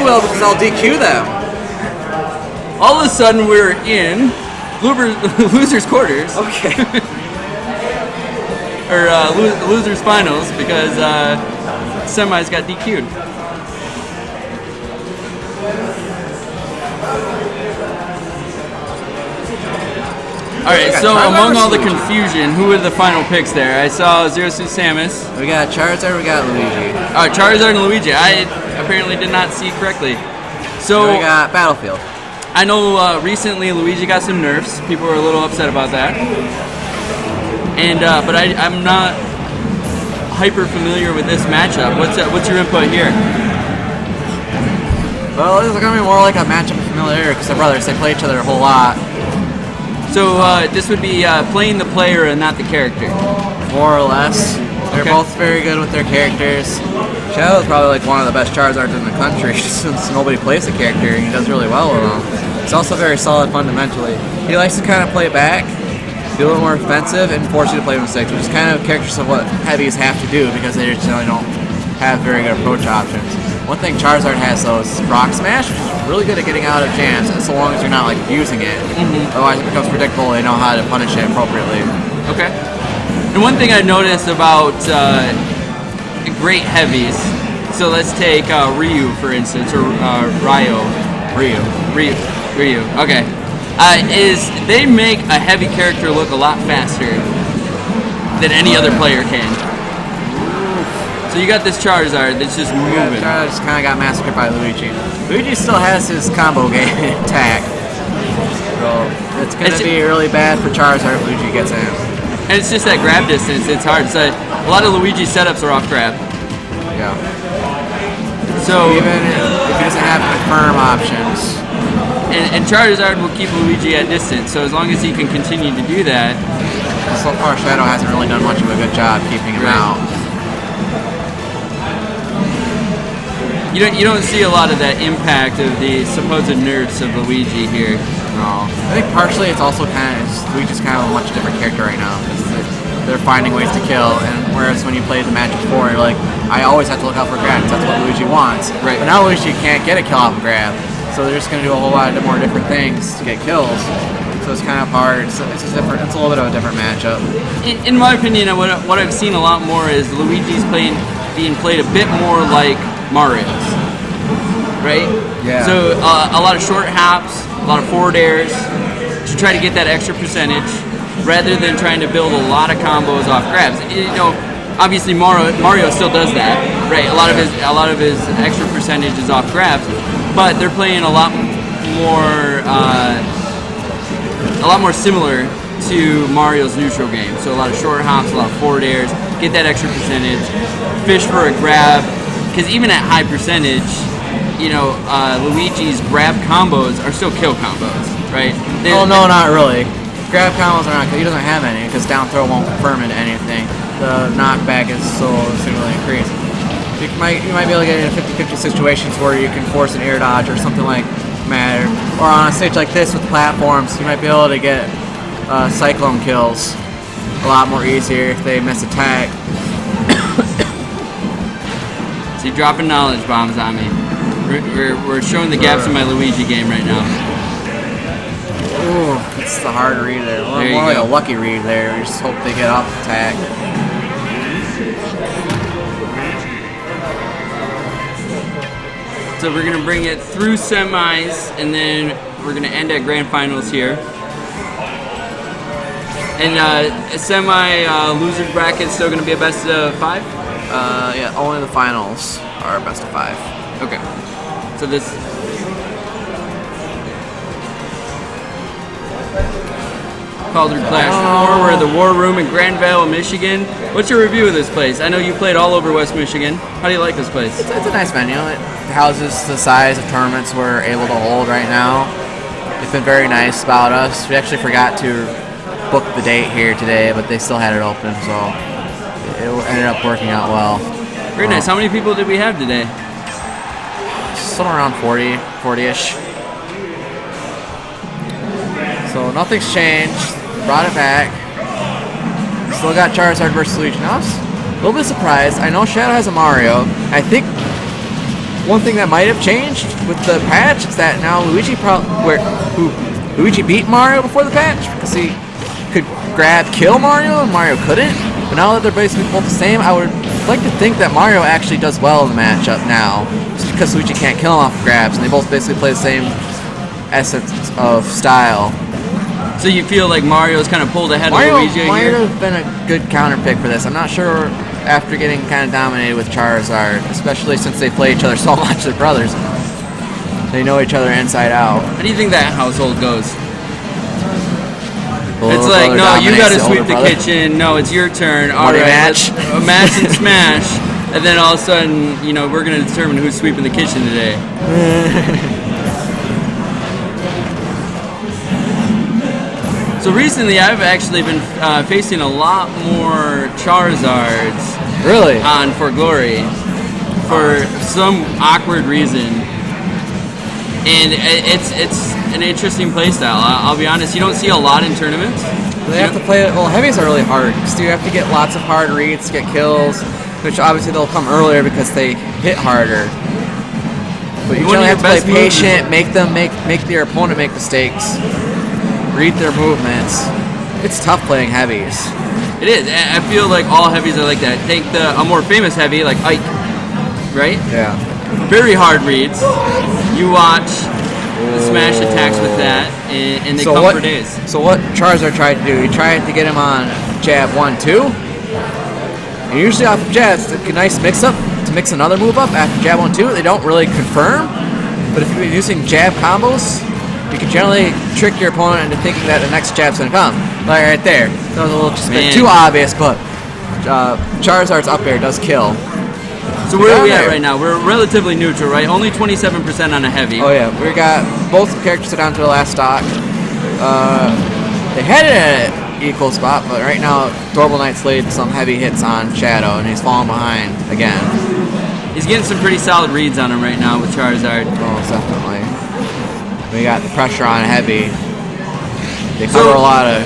will because I'll DQ them. All of a sudden, we're in losers quarters. Okay. Or losers finals because semis got DQ'd. All right, so among all the confusion, who were the final picks there? I saw Zero Suit Samus. We got Charizard, we got Luigi. Charizard and Luigi. I apparently did not see correctly. So we got Battlefield. I know recently Luigi got some nerfs. People were a little upset about that. And but I'm not hyper familiar with this matchup. What's your input here? Well, this is gonna be more like a matchup of familiarity because they're brothers. They play each other a whole lot. So this would be playing the player and not the character. More or less. They're both very good with their characters. Shadow's probably like one of the best Charizards in the country since nobody plays the character and he does really well with them. He's also very solid fundamentally. He likes to kind of play back, be a little more offensive, and force you to play mistakes, which is kind of characteristic of what heavies have to do because they just generally don't have very good approach options. One thing Charizard has though is Rock Smash, which is really good at getting out of jams, so long as you're not like abusing it. Otherwise it becomes predictable, they know how to punish it appropriately. Okay. And one thing I noticed about great heavies, so let's take Ryu for instance, or Ryu, okay, is they make a heavy character look a lot faster than any other player can. So you got this Charizard that's just moving. Charizard just kind of got massacred by Luigi. Luigi still has his combo game attack. So it's going to be really bad for Charizard if Luigi gets in. And it's just that grab distance, it's hard. So a lot of Luigi's setups are off grab. Yeah. So even if he doesn't have confirm options. And Charizard will keep Luigi at distance, so as long as he can continue to do that. So far Shadow hasn't really done much of a good job keeping him out. You don't see a lot of that impact of the supposed nerfs of Luigi here. No. I think partially it's also Luigi's kind of a much different character right now. They're finding ways to kill, and whereas when you played the match before, you're like, I always have to look out for grabs. That's what Luigi wants. Right. But now Luigi can't get a kill off a grab, so they're just going to do a whole lot of more different things to get kills. So it's kind of hard. It's a little bit of a different matchup. In my opinion, what I've seen a lot more is Luigi's being played a bit more like Mario's, right? Yeah. So a lot of short hops, a lot of forward airs to try to get that extra percentage, rather than trying to build a lot of combos off grabs. You know, obviously Mario still does that, right? A lot of his extra percentage is off grabs, but they're playing a lot more similar to Mario's neutral game. So a lot of short hops, a lot of forward airs, get that extra percentage, fish for a grab. Because even at high percentage, you know, Luigi's grab combos are still kill combos, right? No, not really. Grab combos are not. He doesn't have any because down throw won't confirm into anything. The knockback is so significantly increased. You might be able to get into 50-50 situations where you can force an air dodge or something like that, or on a stage like this with platforms, you might be able to get cyclone kills a lot more easier if they miss attack. So you're dropping knowledge bombs on me. We're showing the gaps in my Luigi game right now. Ooh, it's the hard read there. More like a lucky read there. We just hope they get off attack. So we're gonna bring it through semis, and then we're gonna end at grand finals here. And semi loser bracket is still gonna be a best of 5. Yeah, only the finals are best of 5. Okay. So this. Calder Clash 4, we're at the War Room in Grandville, Michigan. What's your review of this place? I know you played all over West Michigan. How do you like this place? It's a nice venue. It houses the size of tournaments we're able to hold right now. It's been very nice about us. We actually forgot to book the date here today, but they still had it open, so it ended up working out well. Very nice. How many people did we have today? Somewhere around 40-ish. So nothing's changed. Brought it back. Still got Charizard versus Luigi. Now I was a little bit surprised. I know Shadow has a Mario. I think one thing that might have changed with the patch is that now Luigi Luigi beat Mario before the patch because he could kill Mario and Mario couldn't. But now that they're basically both the same, I would like to think that Mario actually does well in the matchup now, just because Luigi can't kill him off of grabs, and they both basically play the same essence of style. So you feel like Mario's kind of pulled ahead of Luigi Mario here? would have been a good counter pick for this. I'm not sure after getting kind of dominated with Charizard, especially since they play each other so much, they're brothers. They know each other inside out. How do you think that household goes? It's like, no, you got to sweep the kitchen. No, it's your turn. All right, match. A match and smash. And then all of a sudden, you know, we're going to determine who's sweeping the kitchen today. So recently, I've actually been facing a lot more Charizards. Really? On For Glory. For some awkward reason. And it's an interesting playstyle. I'll be honest, you don't see a lot in tournaments. They have to play it. Well, heavies are really hard because you have to get lots of hard reads to get kills, which obviously they'll come earlier because they hit harder. But you generally have to play patient, make their opponent make mistakes, read their movements. It's tough playing heavies. It is. I feel like all heavies are like that. Take a more famous heavy like Ike, right? Yeah. Very hard reads. You watch the smash attacks with that, and they come for days. So what Charizard tried to do, he tried to get him on jab 1-2. And usually off of jabs, it's a nice mix-up to mix another move up after jab 1-2. They don't really confirm, but if you're using jab combos, you can generally trick your opponent into thinking that the next jab's going to come. Like right there. That was a little just bit too obvious, but Charizard's up air does kill. So where are we at right now? We're relatively neutral, right? Only 27% on a heavy. Oh yeah, we got both characters down to the last stock. They had it at an equal spot, but right now Dorble Knight's laid some heavy hits on Shadow, and he's falling behind again. He's getting some pretty solid reads on him right now with Charizard. Oh, definitely. We got the pressure on heavy. They cover a lot of...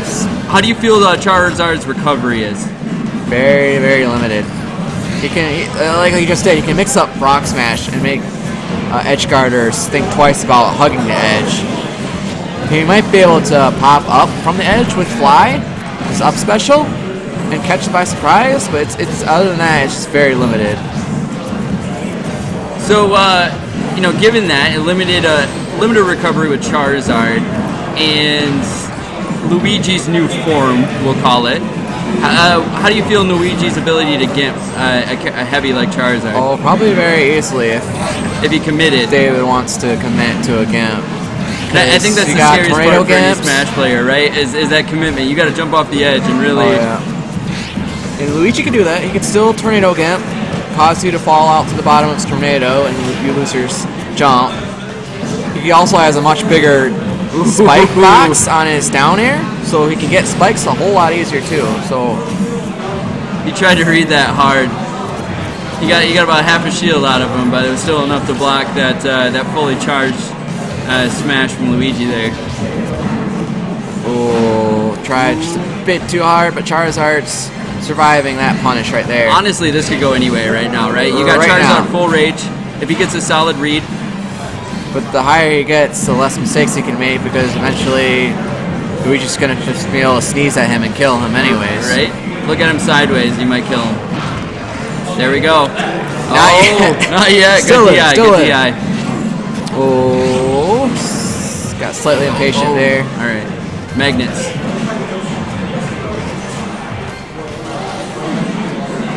How do you feel Charizard's recovery is? Very, very limited. He can, like you just did, he can mix up Rock Smash and make edge guarders think twice about hugging the edge. He might be able to pop up from the edge with Fly, his up special, and catch it by surprise, but it's other than that, it's just very limited. So, you know, given that, limited recovery with Charizard and Luigi's new form, we'll call it. How do you feel Luigi's ability to get a heavy like Charizard? Oh, probably very easily if he committed. David wants to commit to a Gimp. I think that's the scariest part for any Smash player, right? Is that commitment. You got to jump off the edge and really... Oh, yeah. And Luigi can do that. He can still Tornado Gimp, cause you to fall out to the bottom of his Tornado, and you lose your jump. He also has a much bigger spike box on his down air, so he can get spikes a whole lot easier too. So he tried to read that hard. You got about half a shield out of him, but it was still enough to block that fully charged smash from Luigi there. Oh, tried just a bit too hard, but Charizard's surviving that punish right there. Honestly, this could go anywhere right now, right? You got Charizard full rage. If he gets a solid read. But the higher he gets, the less mistakes he can make, because eventually Luigi's going to just be able to sneeze at him and kill him anyways. Right? Look at him sideways, he might kill him. There we go. Not yet. Not yet. Still good DI, good DI. Oh, got slightly impatient there. All right. Magnets.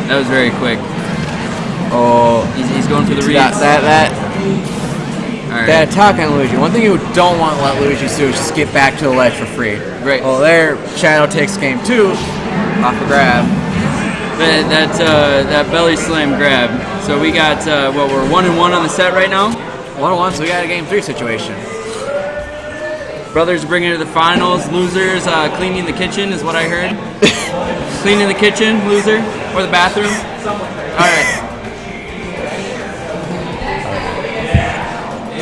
That was very quick. Oh, he's going for the reads. That attack on Luigi. One thing you don't want to let Luigi do is just get back to the ledge for free. Right. Well, there, Shadow takes game 2 off the grab. That belly slam grab. So we got we're 1-1 on the set right now. 1-1, so we got a game 3 situation. Brothers bringing it to the finals. Losers cleaning the kitchen is what I heard. Cleaning the kitchen, loser, or the bathroom. All right.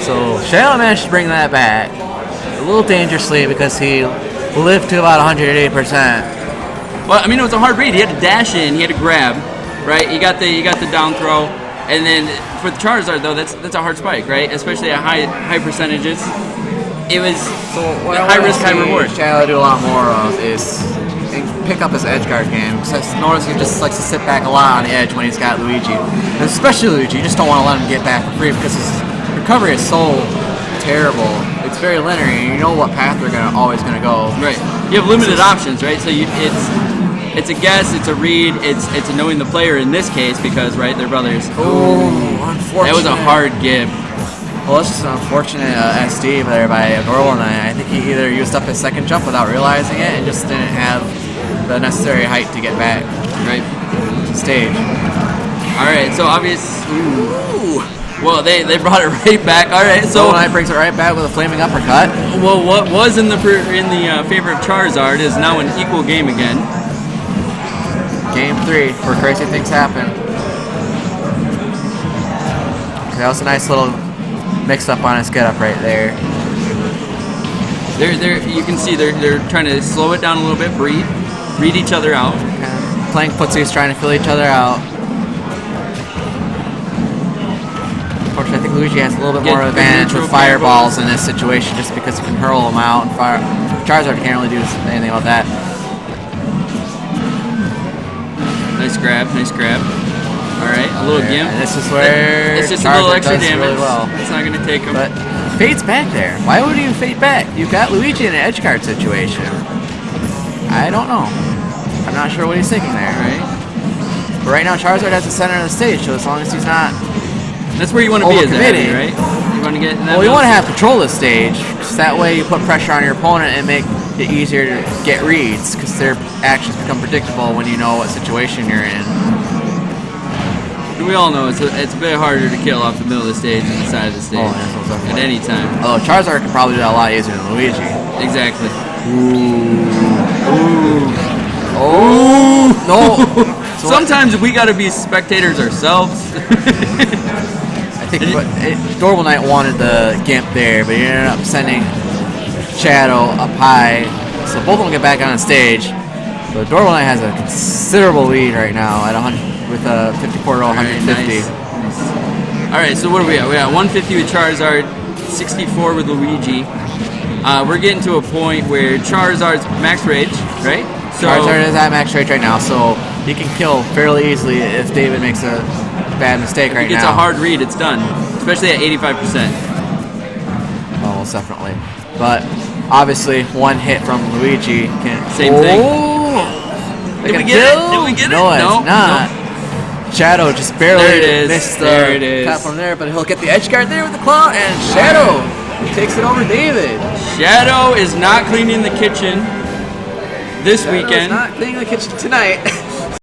So Shadow managed to bring that back a little dangerously because he lived to about 180%. Well, I mean, it was a hard read. He had to dash in, he had to grab, right? You got the down throw, and then with Charizard though, that's a hard spike, right? Especially at high percentages. It was high risk, high reward. Shadow do a lot more of is pick up his edge guard game. So I notice he just likes to sit back a lot on the edge when he's got Luigi, and especially Luigi. You just don't want to let him get back for free because his recovery is so terrible. It's very linear, and you know what path they're always gonna go. Right. You have limited options, right? So it's a guess, it's a read, it's a knowing the player in this case because right they're brothers. Oh, unfortunate. That was a hard give. Well, it's just an unfortunate SD there by Adorable Knight. I think he either used up his second jump without realizing it and just didn't have the necessary height to get back right to stage. All right, so obvious. Ooh. Well, they brought it right back. All right, so Knight brings it right back with a flaming uppercut. Well, what was in the favor of Charizard is now an equal game again. Game 3, where crazy things happen. That was a nice little mix-up on his get-up right there. You can see they're trying to slow it down a little bit, read each other out. Playing footsies, trying to fill each other out. Unfortunately, I think Luigi has a little bit more advantage with fireballs in this situation just because he can hurl them out, and Charizard can't really do anything about that. Nice grab, nice grab. All right, a little gimp. And this is where it's just Charizard a little extra damage. Really well. It's not going to take him. But he fades back there. Why would he fade back? You've got Luigi in an edge guard situation. I don't know. I'm not sure what he's thinking there. Right. But right now, Charizard has the center of the stage, so as long as he's not that's where you want to be as a heavy, right? You want to get in that. Well, you want to have control of the stage, because that way you put pressure on your opponent and make it easier to get reads, because their actions become predictable when you know what situation you're in. And we all know it's a bit harder to kill off the middle of the stage than the side of the stage at any time. Although Charizard can probably do that a lot easier than Luigi. Exactly. Ooh. Oh no! So sometimes we got to be spectators ourselves. I think Adorable Knight wanted the Gimp there, but he ended up sending Shadow up high, so both of them get back on the stage. So Adorable Knight has a considerable lead right now at 100 with a 54 to 150. Nice. All right, so what do we got? We got 150 with Charizard, 64 with Luigi. We're getting to a point where Charizard's max rage, right? So Charizard is at max rage right now, so he can kill fairly easily if David makes a bad mistake right now. If he gets a hard read, it's done, especially at 85%. Almost definitely. But obviously, one hit from Luigi can. Same thing. Did we get it? Did we get it? No, it's not. No. Shadow just barely missed the cut from there, but he'll get the edge guard there with the claw, and Shadow takes it over David. Shadow is not cleaning the kitchen this weekend. Not cleaning the kitchen tonight.